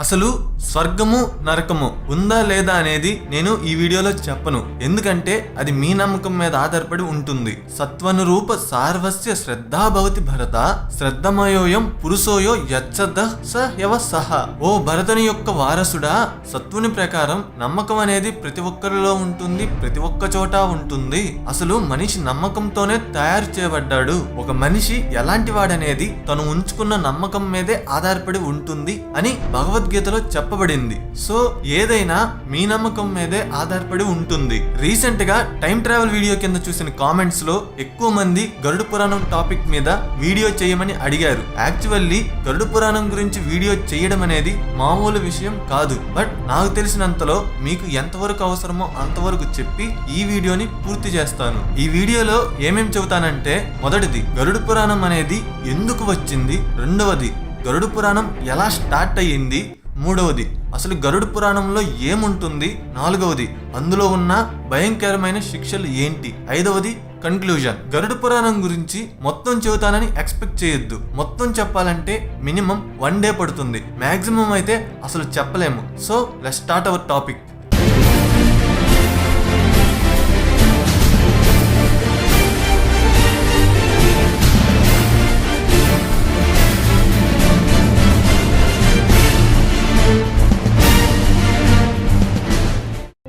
అసలు స్వర్గము నరకము ఉందా లేదా అనేది నేను ఈ వీడియోలో చెప్పను, ఎందుకంటే అది మీ నమ్మకం మీద ఆధారపడి ఉంటుంది. సత్వనురూప సార్వస్య శ్రద్ధాభవతి భరత శ్రద్ధమయోయం పురుషోయో యచ్చద స యవ సహ. ఓ భరతుని యొక్క వారసుడా, సత్వుని ప్రకారం నమ్మకం అనేది ప్రతి ఒక్కరిలో ఉంటుంది, ప్రతి ఒక్క చోట ఉంటుంది. అసలు మనిషి నమ్మకంతోనే తయారు చేయబడ్డాడు. ఒక మనిషి ఎలాంటి వాడనేది తను ఉంచుకున్న నమ్మకం మీదే ఆధారపడి ఉంటుంది అని భగవద్గీతలో చెప్పబడింది. సో ఏదైనా మీ నమ్మకం మీదే ఆధారపడి ఉంటుంది. రీసెంట్ గా టైం ట్రావెల్ వీడియో కింద చూసిన కామెంట్స్ లో ఎక్కువ మంది గరుడ పురాణం టాపిక్ మీద వీడియో చేయమని అడిగారు. యాక్చువల్లీ గరుడ పురాణం గురించి వీడియో చేయడం అనేది మామూలు విషయం కాదు. బట్ నాకు తెలిసినంతలో మీకు ఎంతవరకు అవసరమో అంతవరకు చెప్పి ఈ వీడియోని పూర్తి చేస్తాను. ఈ వీడియోలో ఏమేం చెబుతానంటే, మొదటిది గరుడ పురాణం అనేది ఎందుకు వచ్చింది, రెండవది గరుడ పురాణం ఎలా స్టార్ట్ అయ్యింది, మూడవది అసలు గరుడ పురాణంలో ఏముంటుంది, నాలుగవది అందులో ఉన్న భయంకరమైన శిక్షలు ఏంటి, ఐదవది కన్క్లూజన్. గరుడ పురాణం గురించి మొత్తం చెబుతానని ఎక్స్పెక్ట్ చేయొద్దు. మొత్తం చెప్పాలంటే మినిమం 1 డే పడుతుంది, మాక్సిమం అయితే అసలు చెప్పలేము. So let's start our topic.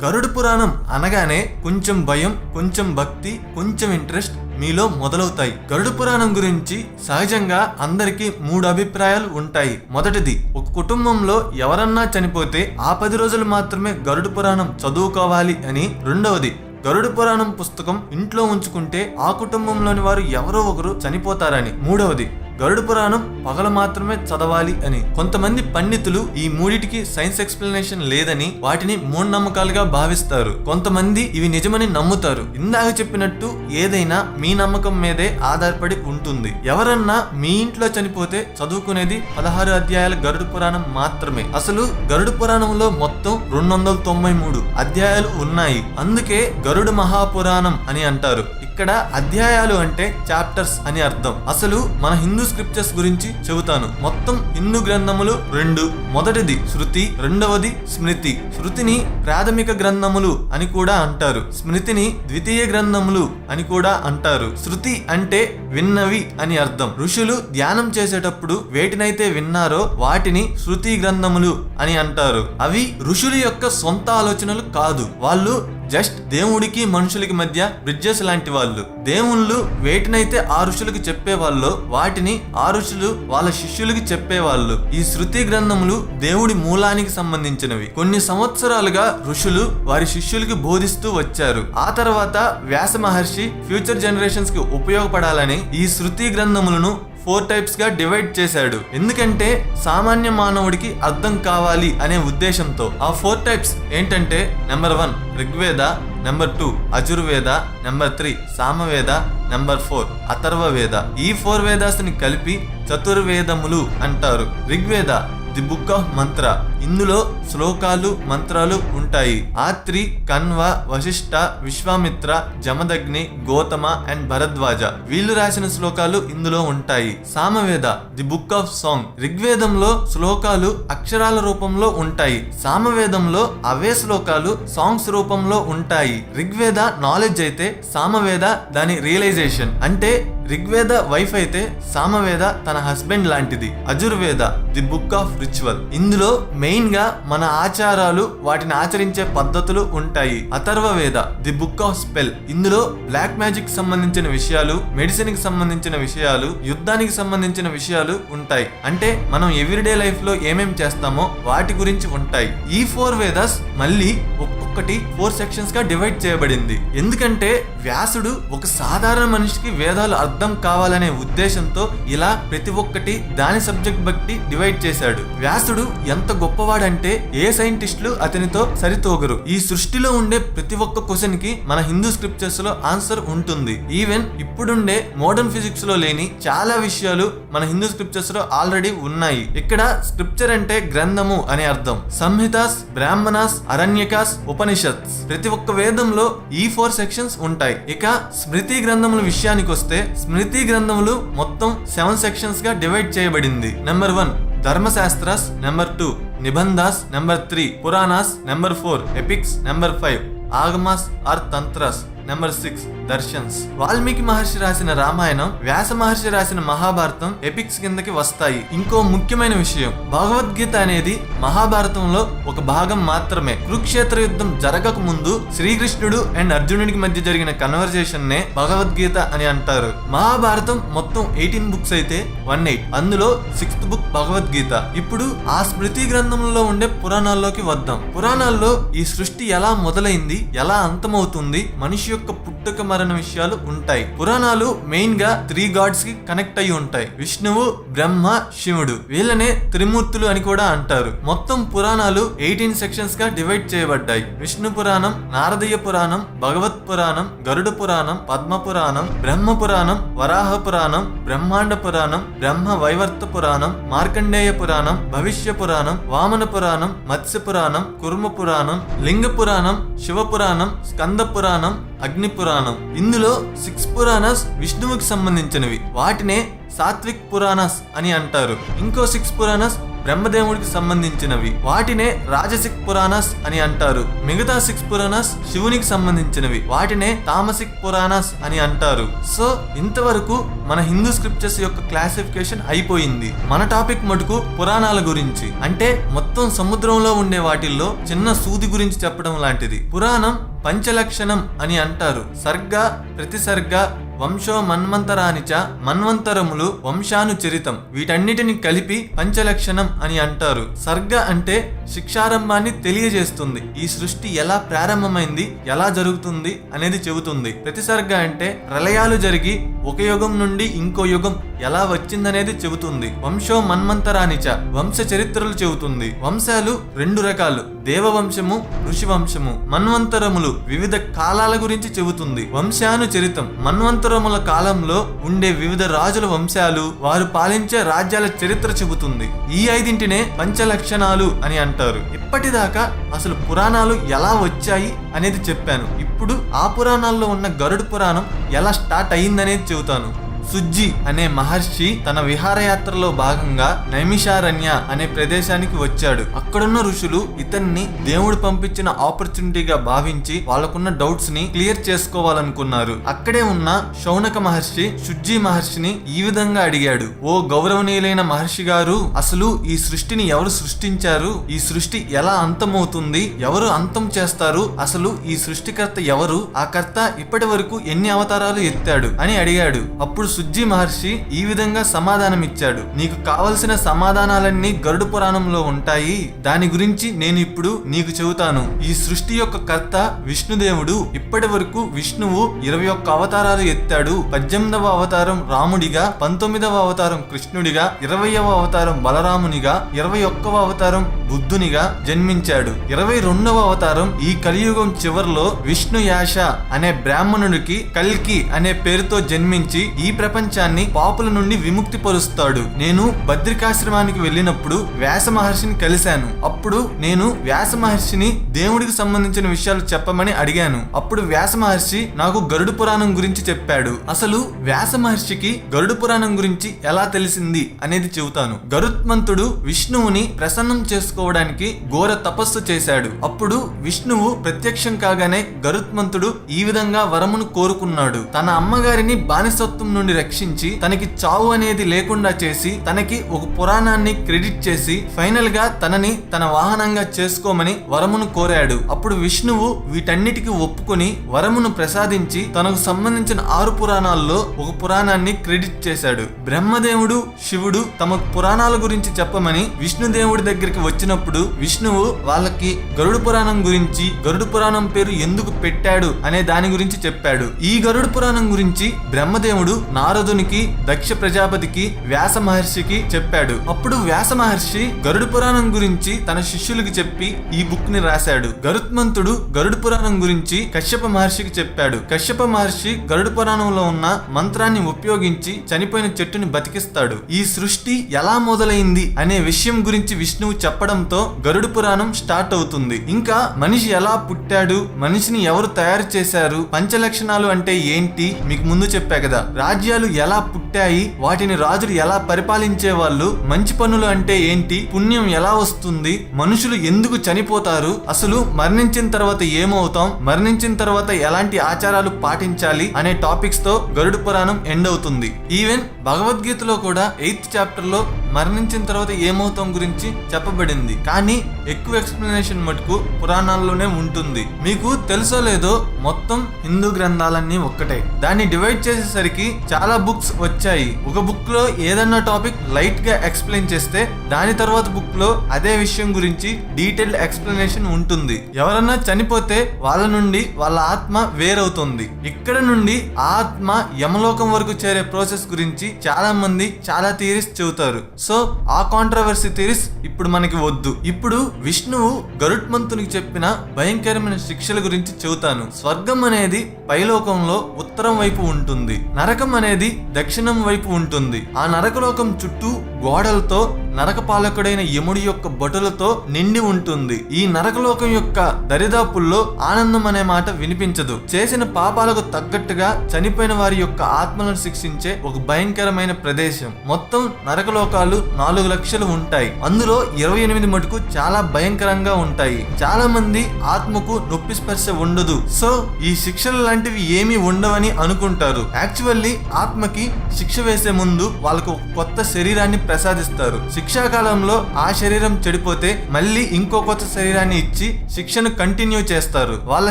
Garuda Puranam అనగానే కొంచెం భయం, కొంచెం భక్తి, కొంచెం ఇంట్రెస్ట్ మీలో మొదలవుతాయి. గరుడ పురాణం గురించి సహజంగా అందరికీ 3 అభిప్రాయాలు ఉంటాయి. మొదటిది, ఒక కుటుంబంలో ఎవరన్నా చనిపోతే ఆ 10 రోజులు మాత్రమే గరుడ పురాణం చదువుకోవాలి అని. రెండవది, గరుడ పురాణం పుస్తకం ఇంట్లో ఉంచుకుంటే ఆ కుటుంబంలోని వారు ఎవరో ఒకరు చనిపోతారని. మూడవది, గరుడ పురాణం పగల మాత్రమే చదవాలి అని. కొంతమంది పండితులు ఈ మూడిటికి సైన్స్ ఎక్స్ప్లెనేషన్ లేదని వాటిని మూఢనమ్మకాలుగా భావిస్తారు. కొంతమంది ఇవి నిజమని నమ్ముతారు. ఇందాక చెప్పినట్టు ఏదైనా మీ నమ్మకం మీదే ఆధారపడి ఉంటుంది. ఎవరన్నా మీ ఇంట్లో చనిపోతే చదువుకునేది 16 అధ్యాయాల గరుడ పురాణం మాత్రమే. అసలు గరుడ పురాణంలో మొత్తం 293 అధ్యాయాలు ఉన్నాయి. అందుకే గరుడ మహాపురాణం అని అంటారు. ఇక్కడ అధ్యాయాలు అంటే చాప్టర్స్ అని అర్థం. అసలు మన హిందూ స్క్రిప్చర్స్ గురించి చెబుతాను. మొత్తం హిందూ గ్రంథములు 2. మొదటిది శృతి, రెండవది స్మృతి. శృతిని ప్రాథమిక గ్రంథములు అని కూడా అంటారు, స్మృతిని ద్వితీయ గ్రంథములు అని కూడా అంటారు. శృతి అంటే విన్నవి అని అర్థం. ఋషులు ధ్యానం చేసేటప్పుడు వేటినైతే విన్నారో వాటిని శృతి గ్రంథములు అని అంటారు. అవి ఋషుల యొక్క సొంత ఆలోచనలు కాదు, వాళ్ళు జస్ట్ దేవుడికి మనుషులకి మధ్య బ్రిడ్జెస్ లాంటి వాళ్ళు. దేవుళ్ళు వేటినైతే ఆ ఋషులకు చెప్పేవాళ్ళు వాటిని ఆ ఋషులు వాళ్ళ శిష్యులకి చెప్పేవాళ్ళు. ఈ శృతి గ్రంథములు దేవుడి మూలానికి సంబంధించినవి. కొన్ని సంవత్సరాలుగా ఋషులు వారి శిష్యులకి బోధిస్తూ వచ్చారు. ఆ తర్వాత వ్యాస మహర్షి ఫ్యూచర్ జనరేషన్స్ కి ఉపయోగపడాలని ఈ శృతి గ్రంథములను 4 టైప్స్ గా డివైడ్ చేశాడు. ఎందుకంటే సామాన్య మానవుడికి అర్థం కావాలి అనే ఉద్దేశంతో. ఆ 4 టైప్స్ ఏంటంటే, number 1 Rigveda, number 2 Yajurveda, number 3 Samaveda, number 4 Atharvaveda. ఈ 4 వేదాస్ని కలిపి చతుర్వేదములు అంటారు. ఋగ్వేద ది బుక్ ఆఫ్ మంత్ర. ఇందులో శ్లోకాలు, మంత్రాలు ఉంటాయి. ఆత్రి, కన్వ, వశిష్ఠ, విశ్వామిత్ర, జమదగ్ని, గౌతమ అండ్ భరద్వాజ వీళ్ళు రాసిన శ్లోకాలు ఇందులో ఉంటాయి. Samaveda the book of song. ఋగ్వేదంలో శ్లోకాలు అక్షరాల రూపంలో ఉంటాయి, సామవేదంలో అవే శ్లోకాలు సాంగ్స్ రూపంలో ఉంటాయి. ఋగ్వేద నాలెడ్జ్ అయితే సామవేద దాని రియలైజేషన్. అంటే ఋగ్వేద వైఫ్ అయితే సామవేద తన హస్బెండ్ లాంటిది. అజుర్వేద ది బుక్ ఆఫ్ రిచువల్. ఇందులో మెయిన్ గా మన ఆచారాలు, వాటిని ఆచరించే పద్ధతులు ఉంటాయి. Atharvaveda the book of spell. ఇందులో బ్లాక్ మ్యాజిక్ సంబంధించిన విషయాలు, మెడిసిన్ కి సంబంధించిన విషయాలు, యుద్ధానికి సంబంధించిన విషయాలు ఉంటాయి. అంటే మనం ఎవ్రీడే లైఫ్ లో ఏమేం చేస్తామో వాటి గురించి ఉంటాయి. ఈ 4 వేదాస్ మళ్ళీ ఒక్కొక్కటి 4 సెక్షన్స్ గా డివైడ్ చేయబడింది. ఎందుకంటే వ్యాసుడు ఒక సాధారణ మనిషికి వేదాలు అర్థం కావాలనే ఉద్దేశంతో ఇలా ప్రతి ఒక్కటి దాని సబ్జెక్ట్ బట్టి డివైడ్ చేశాడు. వ్యాసుడు ఎంత గొప్పవాడంటే ఏ సైంటిస్టులు అతనితో సరితూగరు. ఈ సృష్టిలో ఉండే ప్రతి ఒక్క క్వశ్చన్ కి మన హిందూ స్క్రిప్చర్స్ లో ఆన్సర్ ఉంటుంది. ఈవెన్ ఇప్పుడుండే మోడర్న్ ఫిజిక్స్ లో లేని చాలా విషయాలు మన హిందూ స్క్రిప్చర్స్ లో ఆల్రెడీ ఉన్నాయి. ఇక్కడ స్క్రిప్చర్ అంటే గ్రంథము అనే అర్థం. సంహితాస్, బ్రాహ్మణాస్, అరణ్యకాస్, ఉపనిషత్స్. ప్రతి ఒక్క వేదంలో ఈ 4 సెక్షన్స్ ఉంటాయి. ఇక స్మృతి గ్రంథముల విషయానికి వస్తే స్మృతి గ్రంథములు మొత్తం 7 సెక్షన్స్ గా డివైడ్ చేయబడింది. Number 1 Dharmashastras number 2, Nibandhas number 3, Puranas number 4, epics number 5, Agamas or Tantras number 6, Darshans. Valmiki Maharshi రాసిన రామాయణం, వ్యాస మహర్షి రాసిన మహాభారతం ఎపిక్స్ కిందకి వస్తాయి. ఇంకో ముఖ్యమైన విషయం, భగవద్గీత అనేది మహాభారతంలో ఒక భాగం మాత్రమే. కురుక్షేత్ర యుద్ధం జరగక ముందు శ్రీకృష్ణుడు అండ్ అర్జునుడికి మధ్య జరిగిన కన్వర్జేషన్ నే భగవద్గీత అని అంటారు. మహాభారతం మొత్తం 18 బుక్స్ అయితే 18, అందులో 6th బుక్ భగవద్గీత. ఇప్పుడు ఆ స్మృతి గ్రంథంలో ఉండే పురాణాల్లోకి వద్దాం. పురాణాల్లో ఈ సృష్టి ఎలా మొదలైంది, ఎలా అంతమవుతుంది, మనిషి యొక్క పుట్టుక మరణ విషయాలు ఉంటాయి. పురాణాలు మెయిన్ గా 3 గాడ్స్ కి కనెక్ట్ అయి ఉంటాయి. విష్ణువు, బ్రహ్మ, శివుడు. వీళ్ళనే త్రిమూర్తులు అని కూడా అంటారు. మొత్తం పురాణాలు 18 సెక్షన్స్ గా డివైడ్ చేయబడ్డాయి. విష్ణు పురాణం, నారదీయ పురాణం, భగవత్ పురాణం, గరుడ పురాణం, పద్మ పురాణం, బ్రహ్మ పురాణం, వరాహ పురాణం, బ్రహ్మాండ పురాణం, బ్రహ్మ వైవర్త పురాణం, మార్కండేయ పురాణం, భవిష్య పురాణం, వామన పురాణం, మత్స్య పురాణం, కుర్మ పురాణం, లింగ పురాణం, శివ పురాణం, స్కంద పురాణం, అగ్ని పురాణం. ఇందులో 6 పురాణాస్ విష్ణువుకి సంబంధించినవి. వాటినే సాత్విక్ పురాణాస్ అని అంటారు. ఇంకో 6 పురాణాస్ బ్రహ్మదేవుడికి సంబంధించినవి. వాటినే రాజసిక్ పురాణాస్ అని అంటారు. మిగతా 6 పురాణాస్ శివునికి సంబంధించినవి. వాటినే తామసిక్ పురాణాస్ అని అంటారు. సో ఇంతవరకు మన హిందూ స్క్రిప్చర్స్ యొక్క క్లాసిఫికేషన్ అయిపోయింది. మన టాపిక్ మటుకు పురాణాల గురించి, అంటే మొత్తం సముద్రంలో ఉండే వాటిల్లో చిన్న సూది గురించి చెప్పడం లాంటిది. పురాణం పంచలక్షణం అని అంటారు. సర్గ, ప్రతిసర్గ, వంశో మన్వంతరానిచ, మన్వంతరములు, వంశానుచరితం, వీటన్నిటిని కలిపి పంచలక్షణం అని అంటారు. సర్గ అంటే శిక్షారంభాన్ని తెలియజేస్తుంది. ఈ సృష్టి ఎలా ప్రారంభమైంది, ఎలా జరుగుతుంది అనేది చెబుతుంది. ప్రతిసర్గ అంటే ప్రళయాలు జరిగి ఒక యుగం నుండి ఇంకో యుగం ఎలా వచ్చిందనేది చెబుతుంది. వంశో మన్వంతరానిచ, వంశ చరిత్రలు చెబుతుంది. వంశాలు 2 రకాలు, దేవవంశము, ఋషి వంశము. మన్వంతరములు వివిధ కాలాల గురించి చెబుతుంది. వంశానుచరితం మన్వంతరముల కాలంలో ఉండే వివిధ రాజుల వంశాలు, వారు పాలించే రాజ్యాల చరిత్ర చెబుతుంది. ఈ 5ంటినే పంచలక్షణాలు అని అంటారు. ఇప్పటిదాకా అసలు పురాణాలు ఎలా వచ్చాయి అనేది చెప్పాను. ఇప్పుడు ఆ పురాణాల్లో ఉన్న గరుడ పురాణం ఎలా స్టార్ట్ అయ్యిందనేది చెబుతాను. సుజ్జి అనే మహర్షి తన విహారయాత్రలో భాగంగా నైమిషారణ్య అనే ప్రదేశానికి వచ్చాడు. అక్కడున్న ఋషులు ఇతన్ని దేవుడు పంపించిన ఆపర్చునిటీగా భావించి వాళ్ళకున్న డౌట్స్ ని క్లియర్ చేసుకోవాలనుకున్నారు. అక్కడే ఉన్న శౌనక మహర్షి సుజ్జి మహర్షిని ఈ విధంగా అడిగాడు. ఓ గౌరవనీయులైన మహర్షి గారు, అసలు ఈ సృష్టిని ఎవరు సృష్టించారు? ఈ సృష్టి ఎలా అంతమవుతుంది? ఎవరు అంతం చేస్తారు? అసలు ఈ సృష్టికర్త ఎవరు? ఆ కర్త ఇప్పటి వరకు ఎన్ని అవతారాలు ఎత్తాడు అని అడిగాడు. అప్పుడు సుజ్జి మహర్షి ఈ విధంగా సమాధానమిచ్చాడు. నీకు కావలసిన సమాధానాలన్నీ గరుడ పురాణంలో ఉంటాయి. దాని గురించి నేను ఇప్పుడు నీకు చెబుతాను. ఈ సృష్టి యొక్క కర్త విష్ణుదేవుడు. ఇప్పటి వరకు విష్ణువు 21 అవతారాలు ఎత్తాడు. 18వ అవతారం రాముడిగా, 19వ అవతారం కృష్ణుడిగా, 20వ అవతారం బలరామునిగా, 21వ అవతారం బుద్ధునిగా జన్మించాడు. 22వ అవతారం ఈ కలియుగం చివరిలో విష్ణు యాష అనే బ్రాహ్మణుడికి కల్కి అనే పేరుతో జన్మించి ఈ ప్రపంచాన్ని పాపుల నుండి విముక్తి పరుస్తాడు. నేను బద్రికాశ్రమానికి వెళ్ళినప్పుడు వ్యాస మహర్షిని కలిశాను. అప్పుడు నేను వ్యాస మహర్షిని దేవుడికి సంబంధించిన విషయాలు చెప్పమని అడిగాను. అప్పుడు వ్యాస మహర్షి నాకు గరుడ పురాణం గురించి చెప్పాడు. అసలు వ్యాస మహర్షికి గరుడ పురాణం గురించి ఎలా తెలిసింది అనేది చెబుతాను. గరుత్మంతుడు విష్ణువుని ప్రసన్నం చేసుకోవడానికి ఘోర తపస్సు చేశాడు. అప్పుడు విష్ణువు ప్రత్యక్షం కాగానే గరుత్మంతుడు ఈ విధంగా వరమును కోరుకున్నాడు. తన అమ్మగారిని బానిసత్వం నుండి రక్షించి తనకి చావు అనేది లేకుండా చేసి తనకి ఒక పురాణాన్ని క్రెడిట్ చేసి ఫైనల్ గా తనని తన వాహనంగా చేసుకోమని వరమును కోరాడు. అప్పుడు విష్ణువు వీటన్నిటికీ ఒప్పుకొని వరమును ప్రసాదించి తనకు సంబంధించిన 6 పురాణాల్లో ఒక పురాణాన్ని క్రెడిట్ చేశాడు. బ్రహ్మదేవుడు, శివుడు తమ పురాణాల గురించి చెప్పమని విష్ణుదేవుడి దగ్గరికి వచ్చినప్పుడు విష్ణువు వాళ్ళకి గరుడ పురాణం గురించి, గరుడ పురాణం పేరు ఎందుకు పెట్టాడు అనే దాని గురించి చెప్పాడు. ఈ గరుడ పురాణం గురించి బ్రహ్మదేవుడు నారదునికి, దక్ష ప్రజాపతికి, వ్యాస మహర్షికి చెప్పాడు. అప్పుడు వ్యాస మహర్షి గరుడ పురాణం గురించి తన శిష్యులకి చెప్పి ఈ బుక్ ని రాశాడు. గరుత్మంతుడు గరుడ పురాణం గురించి కశ్యప మహర్షికి చెప్పాడు. కశ్యప మహర్షి గరుడ పురాణంలో ఉన్న మంత్రాన్ని ఉపయోగించి చనిపోయిన చెట్టుని బతికిస్తాడు. ఈ సృష్టి ఎలా మొదలైంది అనే విషయం గురించి విష్ణువు చెప్పడంతో గరుడ పురాణం స్టార్ట్ అవుతుంది. ఇంకా మనిషి ఎలా పుట్టాడు, మనిషిని ఎవరు తయారు చేశారు, పంచలక్షణాలు అంటే ఏంటి మీకు ముందు చెప్పా కదా. రాజ్య రాజ్యాలు ఎలా పుట్టాయి, వాటిని రాజులు ఎలా పరిపాలించే వాళ్ళు, మంచి పనులు అంటే ఏంటి, పుణ్యం ఎలా వస్తుంది, మనుషులు ఎందుకు చనిపోతారు, అసలు మరణించిన తర్వాత ఏమవుతాం, మరణించిన తర్వాత ఎలాంటి ఆచారాలు పాటించాలి అనే టాపిక్స్ తో గరుడ పురాణం ఎండ్ అవుతుంది. ఈవెన్ భగవద్గీతలో కూడా 8th చాప్టర్ లో మరణించిన తర్వాత ఏమవుతాం గురించి చెప్పబడింది. కానీ ఎక్కువ ఎక్స్ప్లెనేషన్ మటుకు పురాణాల్లోనే ఉంటుంది. మీకు తెలుసో లేదో మొత్తం హిందూ గ్రంథాలన్నీ ఒక్కటే. దాన్ని డివైడ్ చేసేసరికి చాలా బుక్స్ వచ్చాయి. ఒక బుక్ లో ఏదన్నా టాపిక్ లైట్ గా ఎక్స్ప్లెయిన్ చేస్తే దాని తర్వాత బుక్ లో అదే విషయం గురించి డీటెయిల్డ్ ఎక్స్ప్లెనేషన్ ఉంటుంది. ఎవరన్నా చనిపోతే వాళ్ళ నుండి వాళ్ళ ఆత్మ వేరవుతుంది. ఇక్కడ నుండి ఆత్మ యమలోకం వరకు చేరే ప్రాసెస్ గురించి చాలా మంది చాలా థియరీస్ చెబుతారు. సో ఆ కాంట్రవర్సీ థియరీస్ ఇప్పుడు మనకి వద్దు. ఇప్పుడు విష్ణువు గరుత్మంతునికి చెప్పిన భయంకరమైన శిక్షల గురించి చెబుతాను. స్వర్గం అనేది పైలోకంలో ఉత్తరం వైపు ఉంటుంది, నరకం అనేది దక్షిణం వైపు ఉంటుంది. ఆ నరకలోకం చుట్టూ గోడలతో నరకపాలకుడైన యముడి యొక్క బటులతో నిండి ఉంటుంది. ఈ నరకలోకం యొక్క దరిదాపుల్లో ఆనందం అనే మాట వినిపించదు. చేసిన పాపాలకు తగ్గట్టుగా చనిపోయిన వారి యొక్క ఆత్మలను శిక్షించే ఒక భయంకరమైన ప్రదేశం. మొత్తం నరకలోకాలు 4 లక్షలు ఉంటాయి. అందులో 28 మటుకు చాలా భయంకరంగా ఉంటాయి. చాలా మంది ఆత్మకు నొప్పి స్పర్శ ఉండదు, సో ఈ శిక్షలు లాంటివి ఏమీ ఉండవని అనుకుంటారు. యాక్చువల్లీ ఆత్మకి శిక్ష వేసే ముందు వాళ్ళకు కొత్త శరీరాన్ని ప్రసాదిస్తారు. శిక్షాకాలంలో ఆ శరీరం చెడిపోతే మళ్ళీ ఇంకో కొత్త శరీరాన్ని ఇచ్చి శిక్షను కంటిన్యూ చేస్తారు. వాళ్ళ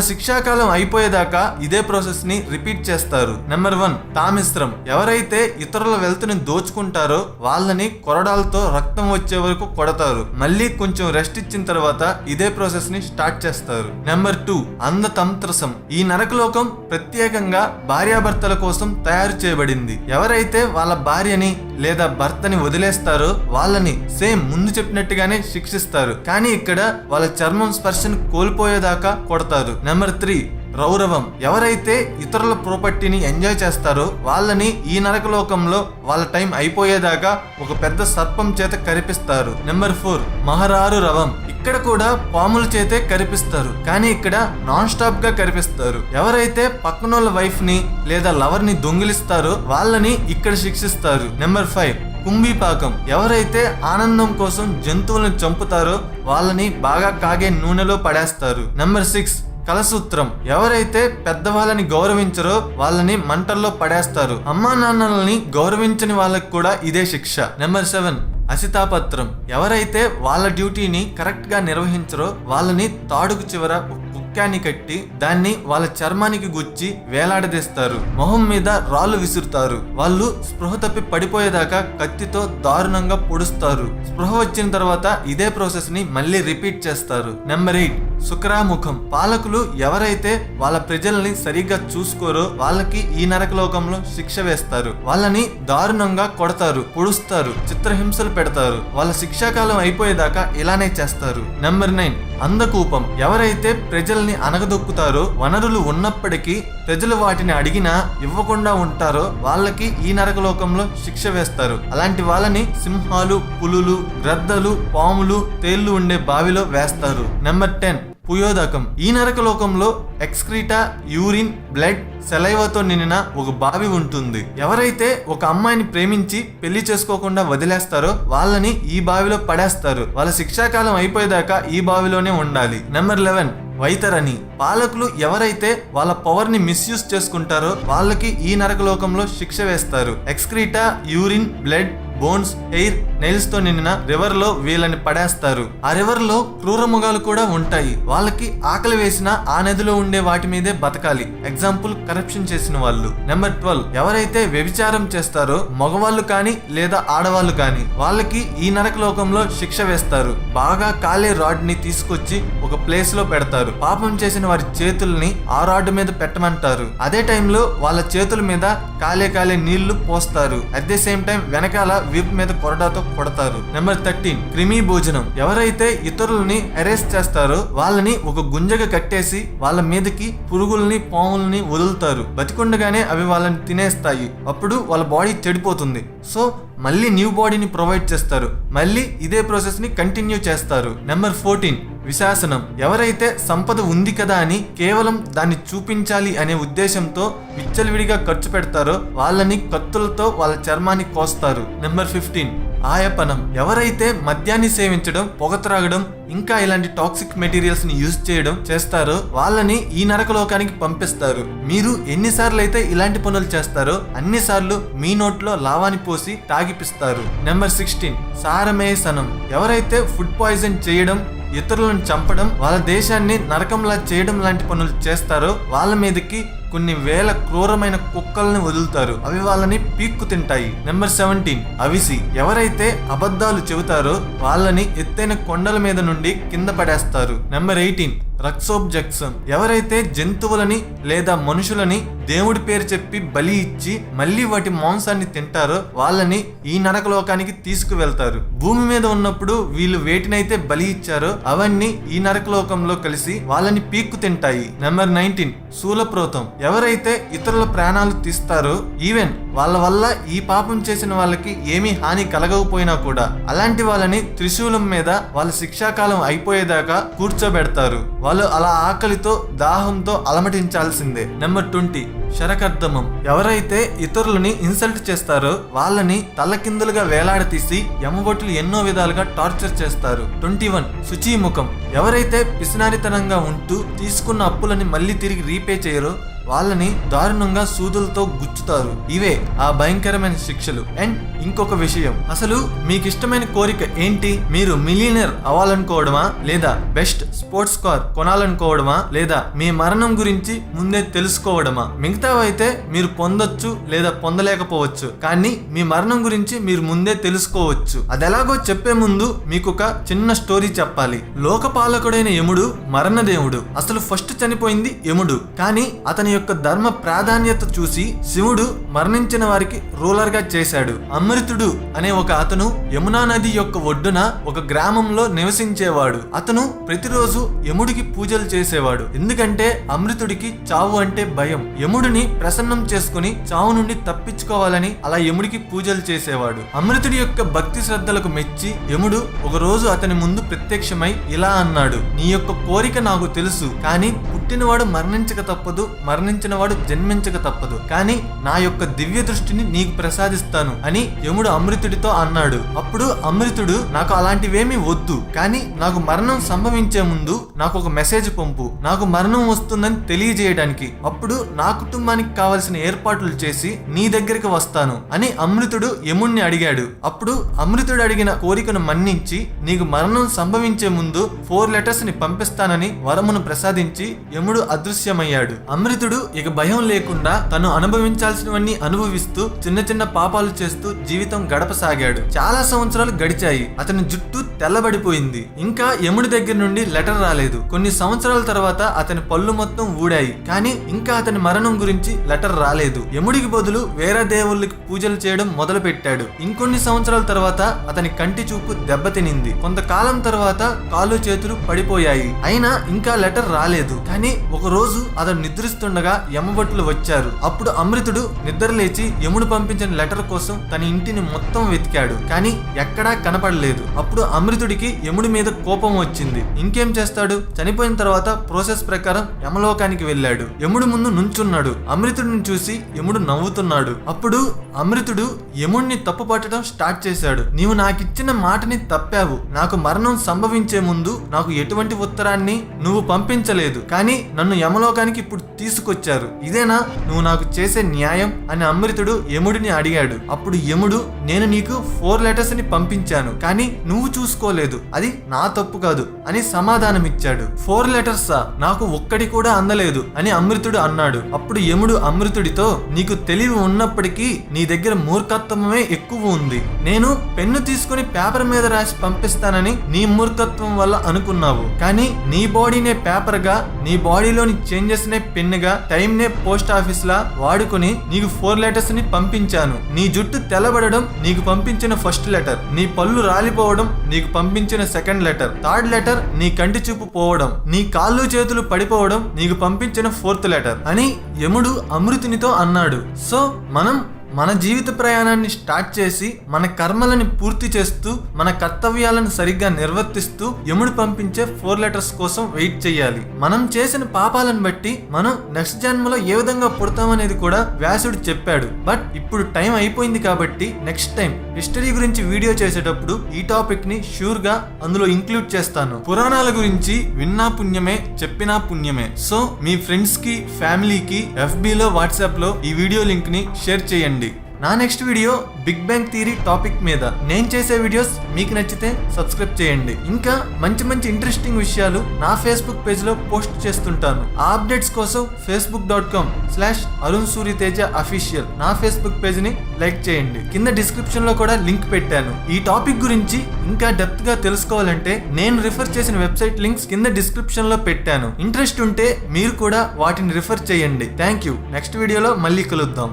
శిక్షాకాలం అయిపోయేదాకా ఇదే ప్రాసెస్ ని రిపీట్ చేస్తారు. నెంబర్ 1 తామిస్త్రం. ఎవరైతే ఇతరుల వెల్త్ని దోచుకుంటారో వాళ్ళని కొరడాలతో రక్తం వచ్చే వరకు కొడతారు. మళ్ళీ కొంచెం రెస్ట్ ఇచ్చిన తర్వాత ఇదే ప్రాసెస్ ని స్టార్ట్ చేస్తారు. నెంబర్ 2 అంధతంత్రసం. ఈ నరకలోకం ప్రత్యేకంగా భార్యాభర్తల కోసం తయారు చేయబడింది. ఎవరైతే వాళ్ళ భార్యని లేదా భర్తని వదిలేస్తారో వాళ్ళని సేమ్ ముందు చెప్పినట్టుగానే శిక్షిస్తారు. కానీ ఇక్కడ వాళ్ళ చర్మం స్పర్శను కోల్పోయేదాకా కొడతారు. నెంబర్ 3 రౌరవం. ఎవరైతే ఇతరుల ప్రాపర్టీని ఎంజాయ్ చేస్తారో వాళ్ళని ఈ నరకలోకంలో వాళ్ళ టైం అయిపోయేదాకా ఒక పెద్ద సర్పం చేత కరిపిస్తారు. నెంబర్ 4 మహరారు రవం. ఇక్కడ కూడా పాముల చేతే కరిపిస్తారు, కానీ ఇక్కడ నాన్ స్టాప్ గా కరిపిస్తారు. ఎవరైతే పక్కనోళ్ళ వైఫ్ ని లేదా లవర్ ని దొంగిలిస్తారో వాళ్ళని ఇక్కడ శిక్షిస్తారు. నెంబర్ 5 కుంభీపాకం. ఎవరైతే ఆనందం కోసం జంతువులను చంపుతారో వాళ్ళని బాగా కాగే నూనెలో పడేస్తారు. నెంబర్ 6 కలసూత్రం. ఎవరైతే పెద్దవాళ్ళని గౌరవించరో వాళ్ళని మంటల్లో పడేస్తారు. అమ్మా నాన్నలని గౌరవించని వాళ్ళకి కూడా ఇదే శిక్ష. నెంబర్ 7 అసితాపత్రం. ఎవరైతే వాళ్ళ డ్యూటీని కరెక్ట్ గా నిర్వహించరో వాళ్ళని తాడుకు చివర కుక్కాన్ని కట్టి దాన్ని వాళ్ళ చర్మానికి గుచ్చి వేలాడదీస్తారు. మొహం మీద రాళ్ళు విసురుతారు. వాళ్ళు స్పృహ తప్పి పడిపోయేదాకా కత్తితో దారుణంగా పొడుస్తారు. స్పృహ వచ్చిన తర్వాత ఇదే ప్రాసెస్ ని మళ్ళీ రిపీట్ చేస్తారు. నెంబర్ 8 శుక్రాముఖం. పాలకులు ఎవరైతే వాళ్ళ ప్రజల్ని సరిగ్గా చూసుకోరో వాళ్ళకి ఈ నరకలోకంలో శిక్ష వేస్తారు. వాళ్ళని దారుణంగా కొడతారు, పొడుస్తారు, చిత్రహింసలు పెడతారు. వాళ్ళ శిక్షాకాలం అయిపోయేదాకా ఇలానే చేస్తారు. నెంబర్ 9 అందకూపం. ఎవరైతే ప్రజల్ని అనగదొక్కుతారో, వనరులు ఉన్నప్పటికీ ప్రజలు వాటిని అడిగినా ఇవ్వకుండా ఉంటారో వాళ్ళకి ఈ నరకలోకంలో శిక్ష వేస్తారు. అలాంటి వాళ్ళని సింహాలు, పులులు, గ్రద్దలు, పాములు, తేళ్లు ఉండే బావిలో వేస్తారు. నెంబర్ 10 పుయోదకం. ఈ నరకలోకంలో ఎక్స్క్రీటా, యూరిన్, బ్లడ్, సెలైవాతో నిండిన ఒక బావి ఉంటుంది. ఎవరైతే ఒక అమ్మాయిని ప్రేమించి పెళ్లి చేసుకోకుండా వదిలేస్తారో వాళ్ళని ఈ బావిలో పడేస్తారు. వాళ్ళ శిక్షాకాలం అయిపోయేదాకా ఈ బావిలోనే ఉండాలి. నెంబర్ 11 వైతరణి. పాలకులు ఎవరైతే వాళ్ళ పవర్ ని మిస్యూజ్ చేసుకుంటారో వాళ్ళకి ఈ నరకలోకంలో శిక్ష వేస్తారు. Excreta, urine, blood, bones, hair, nails తో నిండిన రివర్ లో వీళ్ళని పడేస్తారు. ఆ రివర్ లో క్రూర మృగాలు కూడా ఉంటాయి. వాళ్ళకి ఆకలి వేసిన ఆ నదిలో ఉండే వాటి మీదే బతకాలి. ఎగ్జాంపుల్ కరప్షన్ చేసిన వాళ్ళు. నెంబర్ 12 ఎవరైతే వ్యభిచారం చేస్తారో మగవాళ్ళు కానీ లేదా ఆడవాళ్ళు కానీ వాళ్ళకి ఈ నరకలోకంలో శిక్ష వేస్తారు. బాగా కాలే రాడ్ ని తీసుకొచ్చి ఒక ప్లేస్ లో పెడతారు. పాపం చేసిన వారి చేతుల్ని ఆ రాడ్ మీద పెట్టమంటారు. అదే టైంలో వాళ్ళ చేతుల మీద కాలే నీళ్లు పోస్తారు. అట్ ది సేమ్ టైం వెనకాల వీపు మీద కొరడాతో కొడతారు. నెంబర్ 13 క్రిమి భోజనం. ఎవరైతే ఇతరులని అరెస్ట్ చేస్తారో వాళ్ళని ఒక గుంజగా కట్టేసి వాళ్ళ మీదకి పురుగుల్ని, పాముల్ని వదులుతారు. బతికుండగానే అవి వాళ్ళని తినేస్తాయి. అప్పుడు వాళ్ళ బాడీ చెడిపోతుంది. సో మళ్ళీ న్యూ బాడీని ప్రొవైడ్ చేస్తారు. మళ్ళీ ఇదే ప్రాసెస్ ని కంటిన్యూ చేస్తారు. నెంబర్ 14 విశాసనం. ఎవరైతే సంపద ఉంది కదా అని కేవలం దాన్ని చూపించాలి అనే ఉద్దేశంతో విచ్చలవిడిగా ఖర్చు పెడతారో వాళ్ళని కత్తులతో వాళ్ళ చర్మాన్ని కోస్తారు. నెంబర్ 15 ఆయపనం. ఎవరైతే మద్యాన్ని సేవించడం, పొగ త్రాగడం, ఇంకా ఇలాంటి టాక్సిక్ మెటీరియల్స్ ని యూజ్ చేయడం చేస్తారో వాళ్ళని ఈ నరకలోకానికి పంపిస్తారు. మీరు ఎన్నిసార్లు అయితే ఇలాంటి పనులు చేస్తారో అన్నిసార్లు మీ నోట్లో లావాని పోసి తాగిపిస్తారు. నెంబర్ 16 సారమేసనం. ఎవరైతే ఫుడ్ పాయిజన్ చేయడం, ఇతరులను చంపడం, వాళ్ళ దేశాన్ని నరకంలా చేయడం లాంటి పనులు చేస్తారో వాళ్ళ మీదకి కొన్ని వేల క్రూరమైన కుక్కల్ని వదులుతారు. అవి వాళ్ళని పీక్కు తింటాయి. నెంబర్ 17 అవిసి. ఎవరైతే అబద్ధాలు చెబుతారో వాళ్ళని ఎత్తైన కొండల మీద నుండి కింద పడేస్తారు. నెంబర్ 18 రక్సోబ్జెక్సం. ఎవరైతే జంతువులని లేదా మనుషులని దేవుడి పేరు చెప్పి బలి ఇచ్చి మళ్ళీ వాటి మాంసాన్ని తింటారో వాళ్ళని ఈ నరకలోకానికి తీసుకువెళ్తారు. భూమి మీద ఉన్నప్పుడు వీళ్ళు వేటినైతే బలి ఇచ్చారో అవన్నీ ఈ నరకలోకంలో కలిసి వాళ్ళని పీక్కు తింటాయి. నెంబర్ 19 శూలప్రోతం. ఎవరైతే ఇతరుల ప్రాణాలు తీస్తారో ఈవెన్ వాళ్ళ వల్ల ఈ పాపం చేసిన వాళ్ళకి ఏమీ హాని కలగకపోయినా కూడా అలాంటి వాళ్ళని త్రిశూలం మీద వాళ్ళ శిక్షాకాలం అయిపోయేదాకా కూర్చోబెడతారు. వాళ్ళు అలా ఆకలితో దాహంతో అలమటించాల్సిందే. నెంబర్ 20 శరకర్దమం. ఎవరైతే ఇతరులని ఇన్సల్ట్ చేస్తారో వాళ్ళని తలకిందులుగా వేలాడతీసి యమగొట్లు ఎన్నో విధాలుగా టార్చర్ చేస్తారు. 21 శుచీముఖం. ఎవరైతే పిసినారితనంగా ఉంటూ తీసుకున్న అప్పులని మళ్ళీ తిరిగి రీపే చేయరో వాళ్ళని దారుణంగా సూదులతో గుచ్చుతారు. ఇవే ఆ భయంకరమైన శిక్షలు. అండ్ ఇంకొక విషయం, అసలు మీకు ఇష్టమైన కోరిక ఏంటి? మీరు మిలియనర్ అవ్వాలనుకోవడమా, లేదా బెస్ట్ స్పోర్ట్స్ కార్ కొనాలనుకోవడమా, లేదా మీ మరణం గురించి ముందే తెలుసుకోవడమా? మిగతావైతే మీరు పొందొచ్చు లేదా పొందలేకపోవచ్చు, కానీ మీ మరణం గురించి మీరు ముందే తెలుసుకోవచ్చు. అదెలాగో చెప్పే ముందు మీకు ఒక చిన్న స్టోరీ చెప్పాలి. లోకపాలకుడైన యముడు మరణదేవుడు. అసలు ఫస్ట్ చనిపోయింది యముడు, కానీ అతని యొక్క ధర్మ ప్రాధాన్యత చూసి శివుడు మరణించిన వారికి రూలర్ గా చేశాడు. అమృతుడు అనే ఒక అతను యమునా నది యొక్క ఒడ్డున ఒక గ్రామంలో నివసించేవాడు. అతను ప్రతిరోజు యముడికి పూజలు చేసేవాడు. ఎందుకంటే అమృతుడికి చావు అంటే భయం. యముడిని ప్రసన్నం చేసుకుని చావు నుండి తప్పించుకోవాలని అలా యముడికి పూజలు చేసేవాడు. అమృతుడి యొక్క భక్తి శ్రద్ధలకు మెచ్చి యముడు ఒక రోజు అతని ముందు ప్రత్యక్షమై ఇలా అన్నాడు, నీ యొక్క కోరిక నాకు తెలుసు, కానీ పుట్టినవాడు మరణించక తప్పదు, మరణించిన వాడు జన్మించక తప్పదు, కానీ నా యొక్క దివ్య దృష్టిని నీకు ప్రసాదిస్తాను అని యముడు అమృతుడితో అన్నాడు. అప్పుడు అమృతుడు, నాకు అలాంటివేమీ వద్దు, కానీ నాకు మరణం సంభవించే ముందు నాకు ఒక మెసేజ్ పంపు, నాకు మరణం వస్తుందని తెలియజేయడానికి. అప్పుడు నా కుటుంబానికి కావలసిన ఏర్పాట్లు చేసి నీ దగ్గరికి వస్తాను అని అమృతుడు యముణ్ణి అడిగాడు. అప్పుడు అమృతుడు అడిగిన కోరికను మన్నించి నీకు మరణం సంభవించే ముందు 4 లెటర్స్ ని పంపిస్తానని వరమును ప్రసాదించి యముడు అదృశ్యమయ్యాడు. అమృతుడు ఇక భయం లేకుండా తను అనుభవించాల్సినవన్నీ అనుభవిస్తూ చిన్న చిన్న పాపాలు చేస్తూ జీవితం గడపసాగాడు. చాలా సంవత్సరాలు గడిచాయి. అతని జుట్టు తెల్లబడిపోయింది. ఇంకా యముడి దగ్గర నుండి లెటర్ రాలేదు. కొన్ని సంవత్సరాల తర్వాత అతని పళ్ళు మొత్తం ఊడాయి, కానీ ఇంకా అతని మరణం గురించి లెటర్ రాలేదు. యముడికి బదులు వేరే దేవుళ్ళకి పూజలు చేయడం మొదలు పెట్టాడు. ఇంకొన్ని సంవత్సరాల తర్వాత అతని కంటి చూపు దెబ్బతినింది. కొంతకాలం తర్వాత కాళ్ళు చేతులు పడిపోయాయి. అయినా ఇంకా లెటర్ రాలేదు. కానీ ఒక రోజు అతను నిద్రిస్తుండగా యమభటులు వచ్చారు. అప్పుడు అమృతుడు నిద్ర లేచి యముడు పంపించిన లెటర్ కోసం తన ఇంటిని మొత్తం వెతికాడు, కానీ ఎక్కడా కనపడలేదు. అప్పుడు అమృతుడికి యముడి మీద కోపం వచ్చింది. ఇంకేం చేస్తాడు? చనిపోయిన తర్వాత ప్రాసెస్ ప్రకారం యమలోకానికి వెళ్ళాడు. యముడు ముందు నుంచున్నాడు. అమృతుడిని చూసి యముడు నవ్వుతున్నాడు. అప్పుడు అమృతుడు యముడిని తప్పు పట్టడం స్టార్ట్ చేశాడు. నీవు నాకిచ్చిన మాటని తప్పావు. నాకు మరణం సంభవించే ముందు నాకు ఎటువంటి ఉత్తరాన్ని నువ్వు పంపించలేదు, కానీ నన్ను యమలోకానికి ఇప్పుడు తీసుకొచ్చారు. ఇదేనా నువ్వు నాకు చేసే న్యాయం అని అమృతుడు యముడిని అడిగాడు. అప్పుడు యముడు, నేను నీకు 4 లెటర్స్ ని పంపించాను, కానీ నువ్వు చూసుకోలేదు, అది నా తప్పు కాదు అని సమాధానమిచ్చాడు. 4 లెటర్సా? నాకు ఒక్కటి కూడా అందలేదు అని అమృతుడు అన్నాడు. అప్పుడు యముడు అమృతుడితో, నీకు తెలివి ఉన్నప్పటికీ నీ దగ్గర మూర్ఖత్వమే ఎక్కువ ఉంది. నేను పెన్ను తీసుకుని పేపర్ మీద రాసి పంపిస్తానని నీ మూర్ఖత్వం వల్ల అనుకున్నావు, కానీ నీ బాడీనే పేపర్ గా, నీ బాడీలోని చేంజెస్ నే పెన్ గా, టైం నే పోస్ట్ ఆఫీస్ లా వాడుకుని నీకు 4 లెటర్స్ ని పంపించాను. నీ జుట్టు తెల్లబడడం నీకు పంపించిన ఫస్ట్ లెటర్, నీ పళ్ళు రాలిపోవడం నీకు పంపించిన సెకండ్ లెటర్, థర్డ్ లెటర్ నీ కంటి చూపు పోవడం, నీ కాళ్ళు చేతులు పడిపోవడం నీకు పంపించిన 4th లెటర్ అని యముడు అమృతునితో అన్నాడు. సో మనం మన జీవిత ప్రయాణాన్ని స్టార్ట్ చేసి మన కర్మలని పూర్తి చేస్తూ మన కర్తవ్యాలను సరిగ్గా నిర్వర్తిస్తూ యముడు పంపించే 4 లెటర్స్ కోసం వెయిట్ చేయాలి. మనం చేసిన పాపాలను బట్టి మనం నెక్స్ట్ జన్మలో ఏ విధంగా పుడతామనేది కూడా వ్యాసుడు చెప్పాడు. బట్ ఇప్పుడు టైం అయిపోయింది కాబట్టి నెక్స్ట్ టైం హిస్టరీ గురించి వీడియో చేసేటప్పుడు ఈ టాపిక్ ని షూర్ గా అందులో ఇంక్లూడ్ చేస్తాను. పురాణాల గురించి విన్నా పుణ్యమే, చెప్పినా పుణ్యమే. సో మీ ఫ్రెండ్స్ కి, ఫ్యామిలీకి FB లో, వాట్సాప్ లో ఈ వీడియో లింక్ ని షేర్ చేయండి. నా next video big bang theory topic మీద. నేను చేసే వీడియోస్ మీకు నచ్చితే సబ్స్క్రైబ్ చేయండి. ఇంకా మంచి మంచి ఇంట్రెస్టింగ్ విషయాలు నా ఫేస్బుక్ పేజ్ లో పోస్ట్ చేస్తుంటాను. ఆ అప్డేట్స్ కోసం facebook.com/arunsuriteja_official నా ఫేస్బుక్ పేజ్ ని లైక్ చేయండి. కింద డిస్క్రిప్షన్ లో కూడా లింక్ పెట్టాను. ఈ టాపిక్ గురించి ఇంకా డెప్త్ గా తెలుసుకోవాలంటే నేను రిఫర్ చేసిన వెబ్సైట్ లింక్స్ కింద డిస్క్రిప్షన్ లో పెట్టాను. ఇంట్రెస్ట్ ఉంటే మీరు కూడా వాటిని రిఫర్ చేయండి. Thank you. నెక్స్ట్ వీడియోలో మళ్ళీ కలుద్దాం.